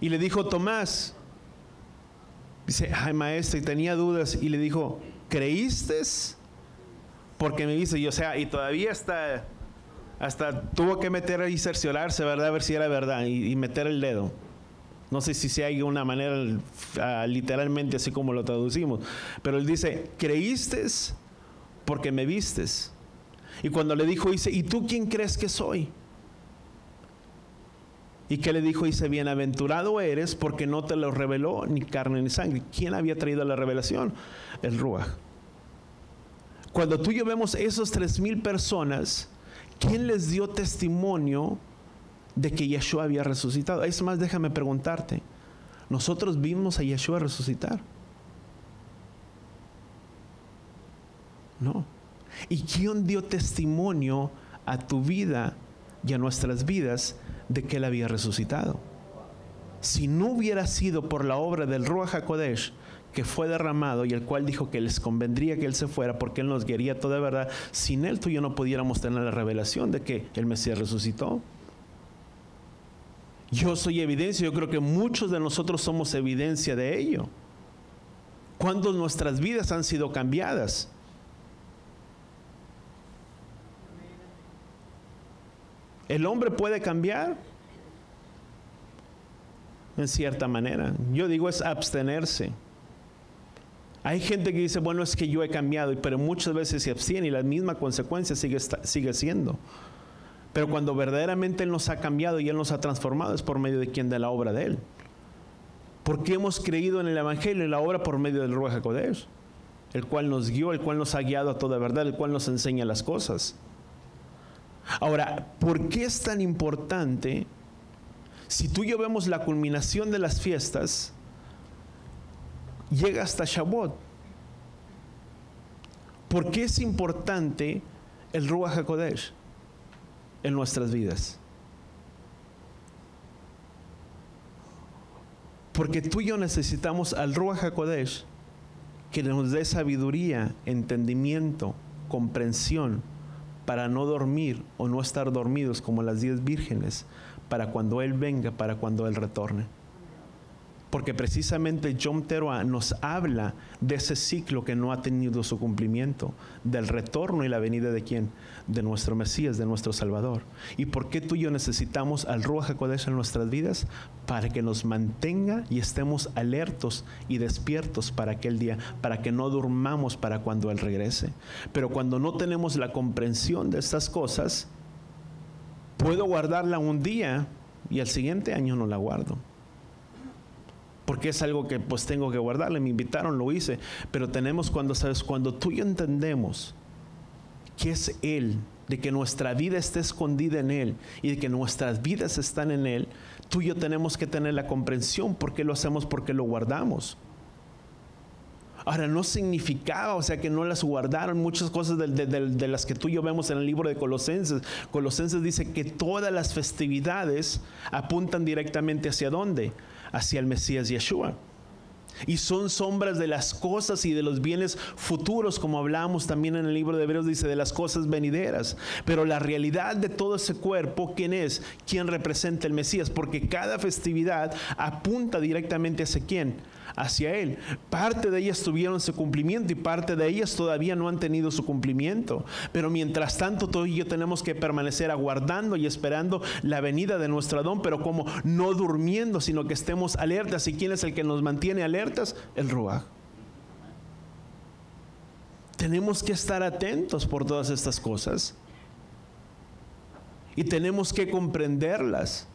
Y le dijo, Tomás, dice, ay maestro, y tenía dudas, y le dijo, ¿creíste? Porque me viste, y o sea, y todavía hasta tuvo que meter ahí, cerciorarse, ¿verdad? A ver si era verdad, y meter el dedo. No sé si hay una manera literalmente así como lo traducimos. Pero él dice, ¿creíste porque me vistes? Y cuando le dijo, dice, ¿y tú quién crees que soy? ¿Y qué le dijo? Dice, bienaventurado eres porque no te lo reveló ni carne ni sangre. ¿Quién había traído la revelación? El Ruaj. Cuando tú y yo vemos esos 3,000 personas, ¿quién les dio testimonio de que Yeshua había resucitado? Es más, déjame preguntarte, ¿nosotros vimos a Yeshua resucitar? No. ¿Y quién dio testimonio a tu vida y a nuestras vidas de que Él había resucitado? Si no hubiera sido por la obra del Ruach HaKodesh que fue derramado y el cual dijo que les convendría que Él se fuera porque Él nos guiaría toda verdad, sin Él tú y yo no pudiéramos tener la revelación de que el Mesías resucitó. Yo soy evidencia, yo creo que muchos de nosotros somos evidencia de ello. Cuando nuestras vidas han sido cambiadas. ¿El hombre puede cambiar? En cierta manera. Yo digo es abstenerse. Hay gente que dice, bueno, es que yo he cambiado, pero muchas veces se abstiene y la misma consecuencia sigue siendo. Pero cuando verdaderamente Él nos ha cambiado y Él nos ha transformado, es por medio de quién, de la obra de Él. Porque hemos creído en el Evangelio y la obra por medio del Ruach HaKodesh, el cual nos guió, el cual nos ha guiado a toda verdad, el cual nos enseña las cosas. Ahora, ¿por qué es tan importante? Si tú y yo vemos la culminación de las fiestas, llega hasta Shavuot. ¿Por qué es importante el Ruach HaKodesh en nuestras vidas? Porque tú y yo necesitamos al Ruach HaKodesh que nos dé sabiduría, entendimiento, comprensión, para no dormir o no estar dormidos como las 10 vírgenes, para cuando Él venga, para cuando Él retorne. Porque precisamente Yom Teruah nos habla de ese ciclo que no ha tenido su cumplimiento, del retorno y la venida de ¿quién? De nuestro Mesías, de nuestro Salvador. ¿Y por qué tú y yo necesitamos al Ruach HaKodesh en nuestras vidas? Para que nos mantenga y estemos alertos y despiertos para aquel día, para que no durmamos para cuando Él regrese. Pero cuando no tenemos la comprensión de estas cosas, puedo guardarla un día y al siguiente año no la guardo. Porque es algo que pues tengo que guardarle, me invitaron, lo hice. Pero tenemos cuando tú y yo entendemos que es Él, de que nuestra vida está escondida en Él y de que nuestras vidas están en Él, tú y yo tenemos que tener la comprensión por qué lo hacemos, por qué lo guardamos. Ahora, no significaba, o sea, que no las guardaron muchas cosas de las que tú y yo vemos en el libro de Colosenses. Colosenses dice que todas las festividades apuntan directamente ¿hacia dónde? Hacia el Mesías Yeshua. Y son sombras de las cosas y de los bienes futuros, como hablamos también en el libro de Hebreos, dice de las cosas venideras. Pero la realidad de todo ese cuerpo, ¿quién es? ¿Quién representa el Mesías? Porque cada festividad apunta directamente hacia quién, hacia Él. Parte de ellas tuvieron su cumplimiento y parte de ellas todavía no han tenido su cumplimiento. Pero mientras tanto, tú y yo tenemos que permanecer aguardando y esperando la venida de nuestro Adón, pero como no durmiendo, sino que estemos alertas. ¿Y quién es el que nos mantiene alertas? El Ruaj. Tenemos que estar atentos por todas estas cosas y tenemos que comprenderlas.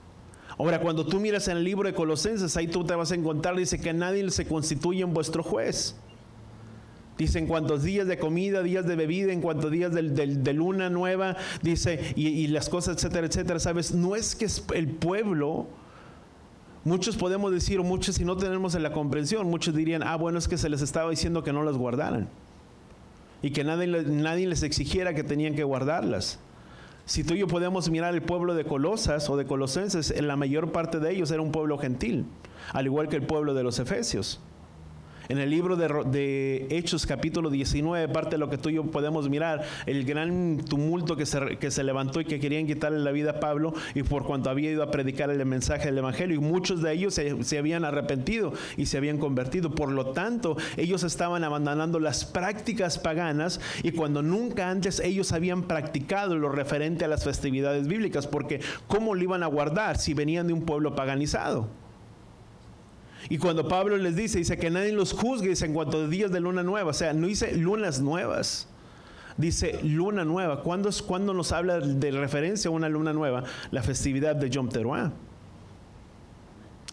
Ahora, cuando tú miras en el libro de Colosenses, ahí tú te vas a encontrar, dice que nadie se constituye en vuestro juez. Dice en cuantos días de comida, días de bebida, en cuantos días de luna nueva, dice, y las cosas, etcétera, etcétera. ¿Sabes? No es que el pueblo, muchos podemos decir, o muchos si no tenemos la comprensión, muchos dirían, bueno, es que se les estaba diciendo que no las guardaran. Y que nadie les exigiera que tenían que guardarlas. Si tú y yo podemos mirar el pueblo de Colosas o de Colosenses, en la mayor parte de ellos era un pueblo gentil, al igual que el pueblo de los Efesios. En el libro de Hechos capítulo 19, parte de lo que tú y yo podemos mirar, el gran tumulto que se levantó y que querían quitarle la vida a Pablo, y por cuanto había ido a predicar el mensaje del Evangelio, y muchos de ellos se habían arrepentido y se habían convertido. Por lo tanto, ellos estaban abandonando las prácticas paganas, y cuando nunca antes ellos habían practicado lo referente a las festividades bíblicas, porque ¿cómo lo iban a guardar si venían de un pueblo paganizado? Y cuando Pablo les dice que nadie los juzgue, dice en cuanto a días de luna nueva, o sea, no dice lunas nuevas, dice luna nueva. ¿Cuándo nos habla de referencia a una luna nueva? La festividad de Yom Teruah.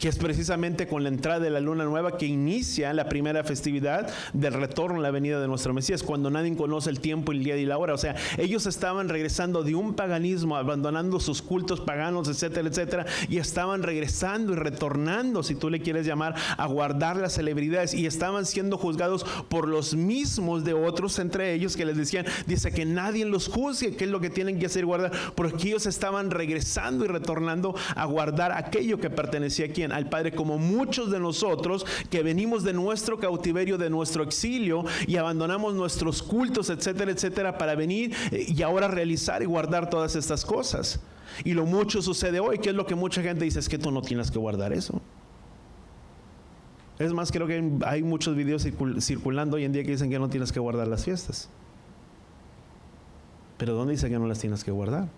que es precisamente con la entrada de la luna nueva que inicia la primera festividad del retorno a la venida de nuestro Mesías, cuando nadie conoce el tiempo, el día y la hora. O sea, ellos estaban regresando de un paganismo, abandonando sus cultos paganos, etcétera, etcétera, y estaban regresando y retornando, si tú le quieres llamar, a guardar las celebridades, y estaban siendo juzgados por los mismos de otros entre ellos que les decían, dice que nadie los juzgue, qué es lo que tienen que hacer, guardar, porque ellos estaban regresando y retornando a guardar aquello que pertenecía a quién, al Padre, como muchos de nosotros que venimos de nuestro cautiverio, de nuestro exilio, y abandonamos nuestros cultos, etcétera, etcétera, para venir y ahora realizar y guardar todas estas cosas. Y lo mucho sucede hoy, que es lo que mucha gente dice, es que tú no tienes que guardar eso. Es más, creo que hay muchos videos circulando hoy en día que dicen que no tienes que guardar las fiestas. Pero ¿dónde dice que no las tienes que guardar?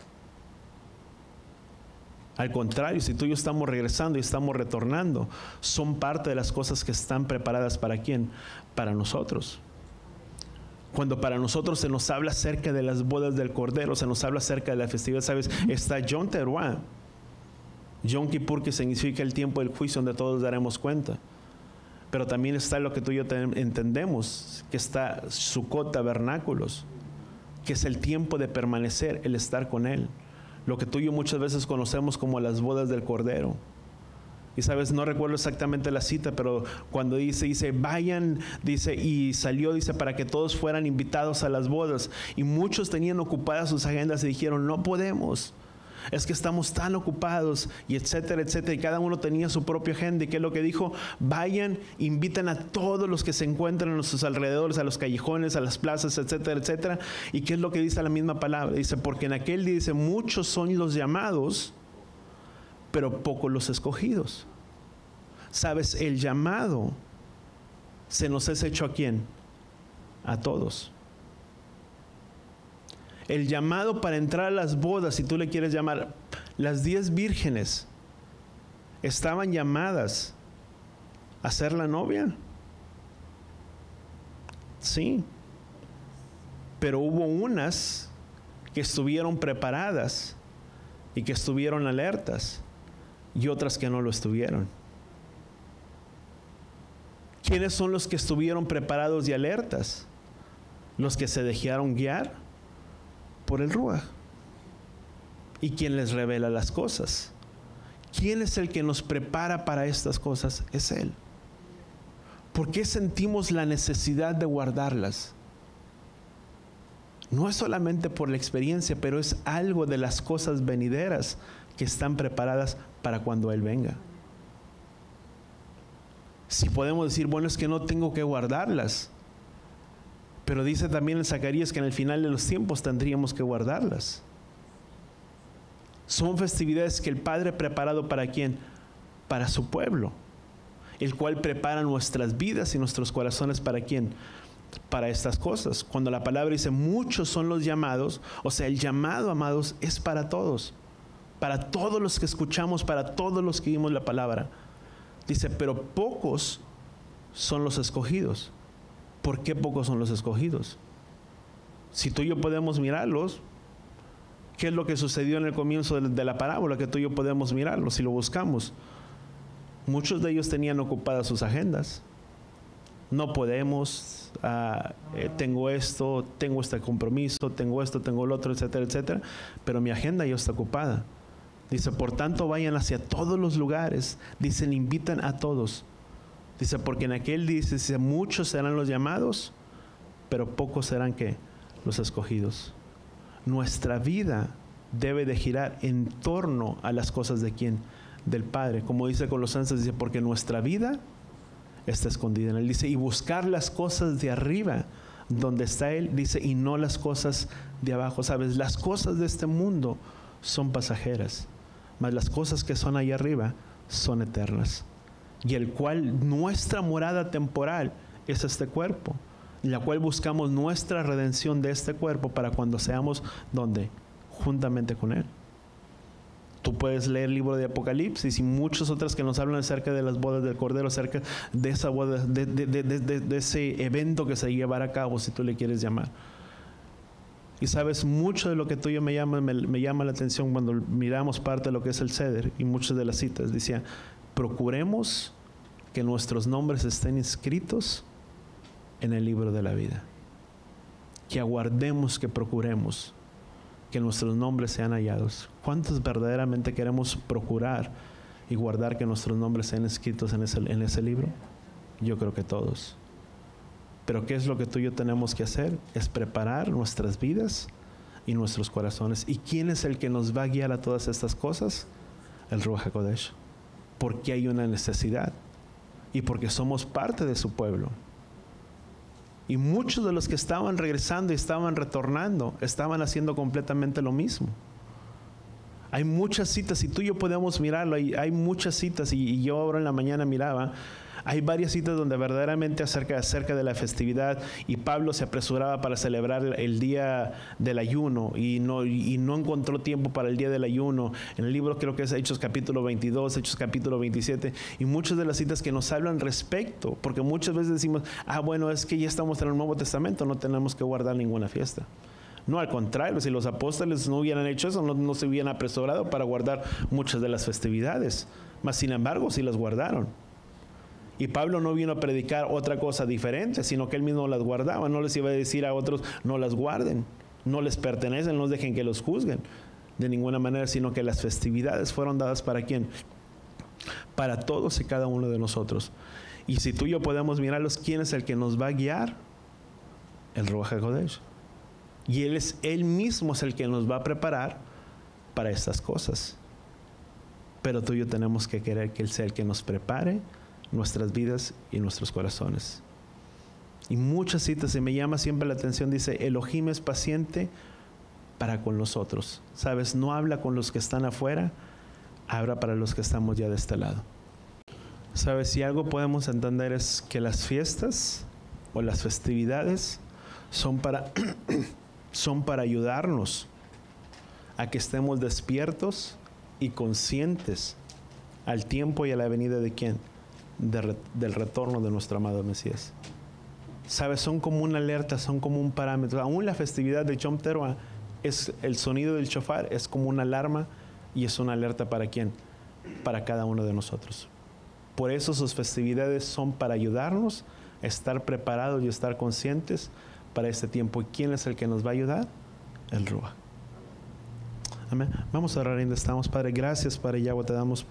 Al contrario, si tú y yo estamos regresando y estamos retornando, son parte de las cosas que están preparadas ¿para quién? Para nosotros. Cuando para nosotros se nos habla acerca de las bodas del Cordero, se nos habla acerca de la festividad, ¿sabes? Está Yom Teruah, Yom Kippur, que significa el tiempo del juicio donde todos daremos cuenta. Pero también está lo que tú y yo entendemos, que está Sukkot, tabernáculos, que es el tiempo de permanecer, el estar con Él. Lo que tú y yo muchas veces conocemos como las bodas del Cordero. Y sabes, no recuerdo exactamente la cita, pero cuando dice, vayan, dice, y salió, dice, para que todos fueran invitados a las bodas. Y muchos tenían ocupadas sus agendas y dijeron, no podemos. Es que estamos tan ocupados, y etcétera, etcétera. Y cada uno tenía su propia agenda. ¿Y qué es lo que dijo? Vayan, inviten a todos los que se encuentran en sus alrededores, a los callejones, a las plazas, etcétera, etcétera. ¿Y qué es lo que dice la misma palabra? Dice, porque en aquel día, dice, muchos son los llamados, pero pocos los escogidos. ¿Sabes? El llamado se nos es hecho ¿a quién? A todos. El llamado para entrar a las bodas, si tú le quieres llamar, las 10 vírgenes estaban llamadas a ser la novia. Sí. Pero hubo unas que estuvieron preparadas y que estuvieron alertas, y otras que no lo estuvieron. ¿Quiénes son los que estuvieron preparados y alertas? Los que se dejaron guiar por el Ruaj. ¿Y quién les revela las cosas? ¿Quién es el que nos prepara para estas cosas? Es Él. ¿Por qué sentimos la necesidad de guardarlas? No es solamente por la experiencia, pero es algo de las cosas venideras que están preparadas para cuando Él venga. Si podemos decir, bueno, es que no tengo que guardarlas, pero dice también en Zacarías que en el final de los tiempos tendríamos que guardarlas. Son festividades que el Padre ha preparado ¿para quién? Para su pueblo, el cual prepara nuestras vidas y nuestros corazones ¿para quién? Para estas cosas. Cuando la palabra dice muchos son los llamados, o sea, el llamado, amados, es para todos los que escuchamos, para todos los que vimos la palabra. Dice, pero pocos son los escogidos. ¿Por qué pocos son los escogidos? Si tú y yo podemos mirarlos, ¿qué es lo que sucedió en el comienzo de la parábola? Que tú y yo podemos mirarlo si lo buscamos. Muchos de ellos tenían ocupadas sus agendas. No podemos, tengo esto, tengo este compromiso, tengo esto, tengo lo otro, etcétera, etcétera. Pero mi agenda ya está ocupada. Dice, por tanto, vayan hacia todos los lugares. Dicen, invitan a todos. Dice, porque en aquel dice, muchos serán los llamados, pero pocos serán ¿qué? Los escogidos. Nuestra vida debe de girar en torno a las cosas de ¿quién? Del Padre. Como dice Colosenses, dice, porque nuestra vida está escondida en Él. Dice, y buscar las cosas de arriba, donde está Él, dice, y no las cosas de abajo. ¿Sabes? Las cosas de este mundo son pasajeras, mas las cosas que son ahí arriba son eternas. Y el cual nuestra morada temporal es este cuerpo, en la cual buscamos nuestra redención de este cuerpo para cuando seamos, ¿dónde? Juntamente con Él. Tú puedes leer el libro de Apocalipsis y muchas otras que nos hablan acerca de las bodas del Cordero, acerca de esa boda, de ese evento que se llevará a cabo, si tú le quieres llamar. Y sabes, mucho de lo que tú y yo me llama la atención cuando miramos parte de lo que es el Seder y muchas de las citas. Decía, procuremos que nuestros nombres estén inscritos en el libro de la vida. Que aguardemos, que procuremos que nuestros nombres sean hallados. ¿Cuántos verdaderamente queremos procurar y guardar que nuestros nombres sean escritos en ese libro? Yo creo que todos. Pero ¿qué es lo que tú y yo tenemos que hacer? Es preparar nuestras vidas y nuestros corazones. ¿Y quién es el que nos va a guiar a todas estas cosas? El Ruach HaKodesh. Porque hay una necesidad y porque somos parte de su pueblo. Y muchos de los que estaban regresando y estaban retornando estaban haciendo completamente lo mismo. Hay muchas citas, y tú y yo podemos mirarlo, hay muchas citas, y yo ahora en la mañana miraba, hay varias citas donde verdaderamente acerca de la festividad, y Pablo se apresuraba para celebrar el día del ayuno y no encontró tiempo para el día del ayuno. En el libro creo que es Hechos capítulo 22, Hechos capítulo 27, y muchas de las citas que nos hablan respecto, porque muchas veces decimos, bueno, es que ya estamos en el Nuevo Testamento, no tenemos que guardar ninguna fiesta. No, al contrario, si los apóstoles no hubieran hecho eso, no se hubieran apresurado para guardar muchas de las festividades. Mas, sin embargo, sí las guardaron. Y Pablo no vino a predicar otra cosa diferente, sino que él mismo las guardaba. No les iba a decir a otros, no las guarden, no les pertenecen, no dejen que los juzguen de ninguna manera, sino que las festividades fueron dadas ¿para quién? Para todos y cada uno de nosotros. Y si tú y yo podemos mirarlos, ¿quién es el que nos va a guiar? El Ruach HaKodesh. Y él mismo es el que nos va a preparar para estas cosas. Pero tú y yo tenemos que querer que Él sea el que nos prepare nuestras vidas y nuestros corazones. Y muchas citas, y me llama siempre la atención, dice, Elohim es paciente para con nosotros. ¿Sabes? No habla con los que están afuera, habla para los que estamos ya de este lado. ¿Sabes? Si algo podemos entender es que las fiestas o las festividades son para ayudarnos a que estemos despiertos y conscientes al tiempo y a la venida de ¿quién? Del retorno de nuestro amado Mesías. ¿Sabes? Son como una alerta, son como un parámetro. Aún la festividad de Yom Teruah, es el sonido del shofar, es como una alarma y es una alerta ¿para quién? Para cada uno de nosotros. Por eso sus festividades son para ayudarnos a estar preparados y estar conscientes para este tiempo. ¿Y quién es el que nos va a ayudar? El Ruach. Amén. Vamos a orar donde estamos. Padre, gracias, Padre Yahweh, te damos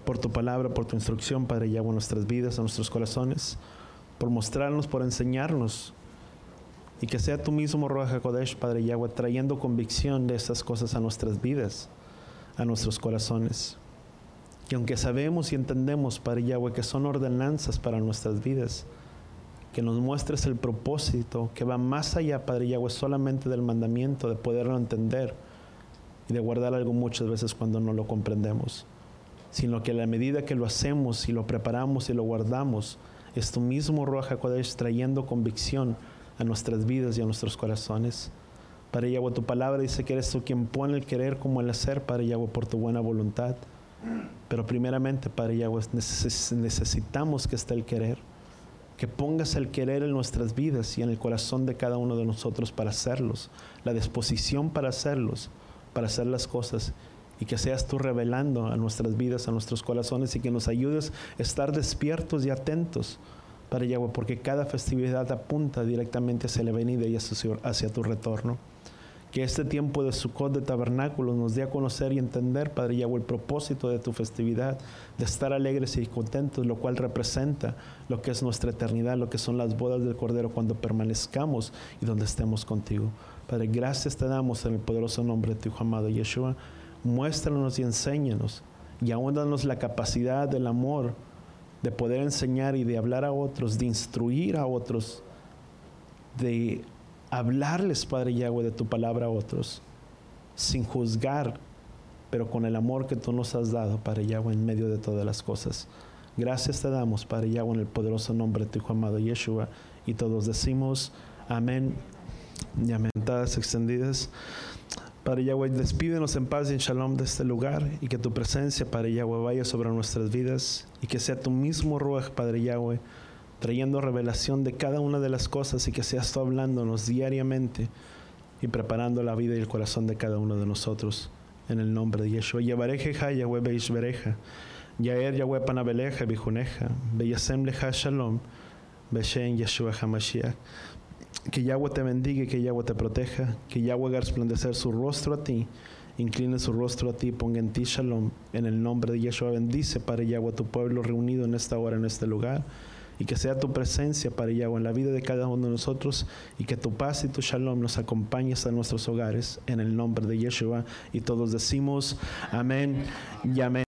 por tu palabra, por tu instrucción, Padre Yahweh, en nuestras vidas, en nuestros corazones, por mostrarnos, por enseñarnos, y que sea tú mismo, Ruach HaKodesh, Padre Yahweh, trayendo convicción de estas cosas a nuestras vidas, a nuestros corazones. Que aunque sabemos y entendemos, Padre Yahweh, que son ordenanzas para nuestras vidas, que nos muestres el propósito que va más allá, Padre Yahweh, solamente del mandamiento, de poderlo entender y de guardar algo muchas veces cuando no lo comprendemos, sino que a la medida que lo hacemos y lo preparamos y lo guardamos, es tu mismo Ruach HaKodesh trayendo convicción a nuestras vidas y a nuestros corazones. Padre Yahweh, tu palabra dice que eres tú quien pone el querer como el hacer, Padre Yahweh, por tu buena voluntad. Pero primeramente, Padre Yahweh, necesitamos que esté el querer, que pongas el querer en nuestras vidas y en el corazón de cada uno de nosotros para hacerlos, la disposición para hacerlos, para hacer las cosas, y que seas tú revelando a nuestras vidas, a nuestros corazones, y que nos ayudes a estar despiertos y atentos, Padre Yahweh, porque cada festividad apunta directamente hacia la venida y hacia tu retorno. Que este tiempo de Sukkot, de tabernáculos, nos dé a conocer y entender, Padre Yahweh, el propósito de tu festividad, de estar alegres y contentos, lo cual representa lo que es nuestra eternidad, lo que son las bodas del Cordero cuando permanezcamos y donde estemos contigo. Padre, gracias te damos en el poderoso nombre de tu Hijo amado Yeshua. Muéstranos y enséñanos, y aún danos la capacidad del amor de poder enseñar y de hablar a otros, de instruir a otros, de hablarles, Padre Yahweh, de tu palabra a otros, sin juzgar, pero con el amor que tú nos has dado, Padre Yahweh, en medio de todas las cosas. Gracias te damos, Padre Yahweh, en el poderoso nombre de tu Hijo amado Yeshua, y todos decimos amén y amén. Dadas extendidas. Padre Yahweh, despídenos en paz y en shalom de este lugar, y que tu presencia, Padre Yahweh, vaya sobre nuestras vidas, y que sea tu mismo Ruach, Padre Yahweh, trayendo revelación de cada una de las cosas, y que seas tú hablándonos diariamente y preparando la vida y el corazón de cada uno de nosotros. En el nombre de Yeshua. Yevarejeja, Yahweh Beishbereja. Yaer Yahweh panabeleja bijuneja, beyasem leja shalom, beshen Yeshua HaMashiach. Que Yahweh te bendiga y que Yahweh te proteja, que Yahweh haga resplandecer su rostro a ti, incline su rostro a ti, ponga en ti shalom. En el nombre de Yeshua bendice, Padre Yahweh, tu pueblo reunido en esta hora, en este lugar, y que sea tu presencia, Padre Yahweh, en la vida de cada uno de nosotros, y que tu paz y tu shalom nos acompañe hasta nuestros hogares, en el nombre de Yeshua. Y todos decimos amén y amén.